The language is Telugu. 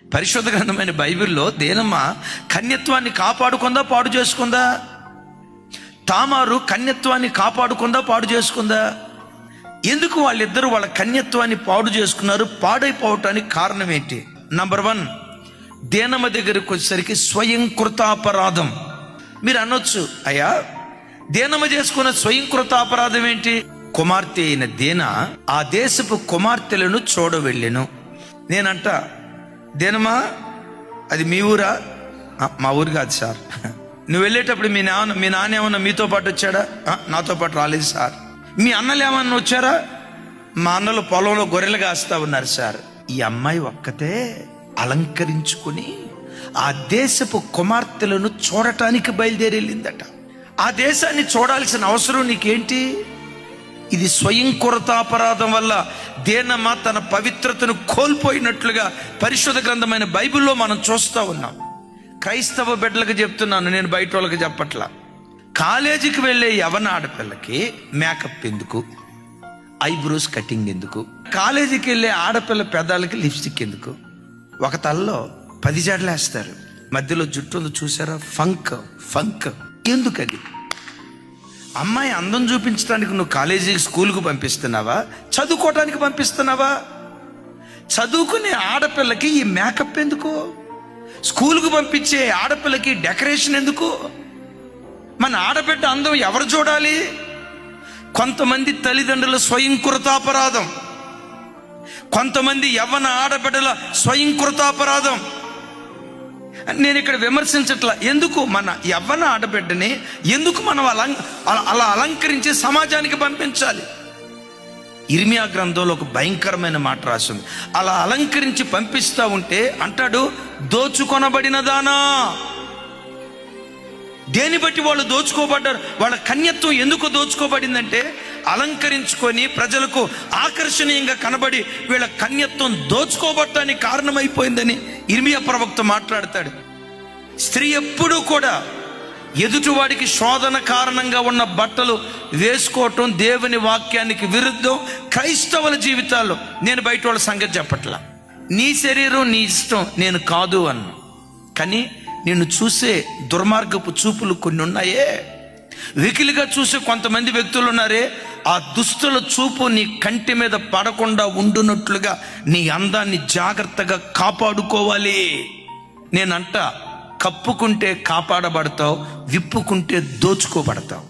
పరిశుద్ధ గ్రంథమైన బైబిల్లో దేనమ్మ కన్యత్వాన్ని కాపాడుకుందా పాడు చేసుకుందా? తామారు కన్యత్వాన్ని కాపాడుకుందా పాడు చేసుకుందా? ఎందుకు వాళ్ళిద్దరూ వాళ్ళ కన్యత్వాన్ని పాడు చేసుకున్నారు? పాడైపోవటానికి కారణం ఏంటి? నంబర్ 1, దేనమ్మ దగ్గరికి వచ్చేసరికి స్వయం కృతాపరాధం. మీరు అనొచ్చు, అయ్యా దేనమ్మ చేసుకున్న స్వయం కృతాపరాధం ఏంటి? కుమార్తె అయిన దేన ఆ దేశపు కుమార్తెలను చూడవెళ్ళెను. నేనంట, దేనమ్మా అది మీ ఊరా? మా ఊరు కాదు సార్. నువ్వు వెళ్ళేటప్పుడు మీ నాన్న ఏమన్నా మీతో పాటు వచ్చాడా? నాతో పాటు రాలేదు సార్. మీ అన్నలు ఏమన్నా వచ్చారా? మా అన్నలు పొలంలో గొర్రెలు కాస్తా ఉన్నారు సార్. ఈ అమ్మాయి ఒక్కతే అలంకరించుకుని ఆ దేశపు కుమార్తెలను చూడటానికి బయలుదేరి వెళ్ళిందట. ఆ దేశాన్ని చూడాల్సిన అవసరం నీకేంటి? ఇది స్వయం కృతాపరాధం వల్ల దేనమ్మ తన పవిత్రతను కోల్పోయినట్లుగా పరిశుద్ధ గ్రంథమైన బైబిల్లో మనం చూస్తూ ఉన్నాం. క్రైస్తవ బిడ్డలకు చెప్తున్నాను, నేను బయట వాళ్ళకి చెప్పట్లా. కాలేజీకి వెళ్ళే యవన ఆడపిల్లకి మేకప్ ఎందుకు? ఐబ్రోస్ కటింగ్ ఎందుకు? కాలేజీకి వెళ్ళే ఆడపిల్ల పెదాలకి లిప్స్టిక్ ఎందుకు? ఒక తలలో 10 జడలు వేస్తారు, మధ్యలో జుట్టు ఉంది చూసారా, ఫంక్ ఎందుకు? అది అమ్మాయి అందం చూపించడానికి నువ్వు కాలేజీకి స్కూల్కి పంపిస్తున్నావా? చదువుకోవటానికి పంపిస్తున్నావా? చదువుకునే ఆడపిల్లకి ఈ మేకప్ ఎందుకు? స్కూల్కి పంపించే ఆడపిల్లకి డెకరేషన్ ఎందుకు? మన ఆడబిడ్డ అందం ఎవరు చూడాలి? కొంతమంది తల్లిదండ్రుల స్వయం కృతాపరాధం, కొంతమంది యవ్వన ఆడబిడ్డల స్వయం కృతాపరాధం. నేను ఇక్కడ విమర్శించట్లా. ఎందుకు మన యవ్వన ఆడబిడ్డని ఎందుకు మనం అలా అలంకరించి సమాజానికి పంపించాలి? ఇర్మియా గ్రంథంలో ఒక భయంకరమైన మాట రాసింది. అలా అలంకరించి పంపిస్తా ఉంటే అంటాడు, దోచుకొనబడిన దానా. దేని బట్టి వాళ్ళు దోచుకోబడ్డారు? వాళ్ళ కన్యత్వం ఎందుకు దోచుకోబడిందంటే అలంకరించుకొని ప్రజలకు ఆకర్షణీయంగా కనబడి వీళ్ళ కన్యత్వం దోచుకోబడటానికి కారణమైపోయిందని ఇర్మియా ప్రవక్త మాట్లాడతాడు. స్త్రీ ఎప్పుడూ కూడా ఎదుటివాడికి శోధన కారణంగా ఉన్న బట్టలు వేసుకోవటం దేవుని వాక్యానికి విరుద్ధం. క్రైస్తవుల జీవితాల్లో, నేను బయట వాళ్ళ సంగతి చెప్పట్లా, నీ శరీరం నీ ఇష్టం, నేను కాదు అన్నా. కానీ నిన్ను చూసే దుర్మార్గపు చూపులు కొన్ని ఉన్నాయే, వెకిలిగా చూసే కొంతమంది వ్యక్తులు ఉన్నారే, ఆ దుస్తుల చూపు నీ కంటి మీద పడకుండా ఉండునట్లుగా నీ అందాన్ని జాగ్రత్తగా కాపాడుకోవాలి. నేనంట, కప్పుకుంటే కాపాడబడతావు, విప్పుకుంటే దోచుకోబడతావు.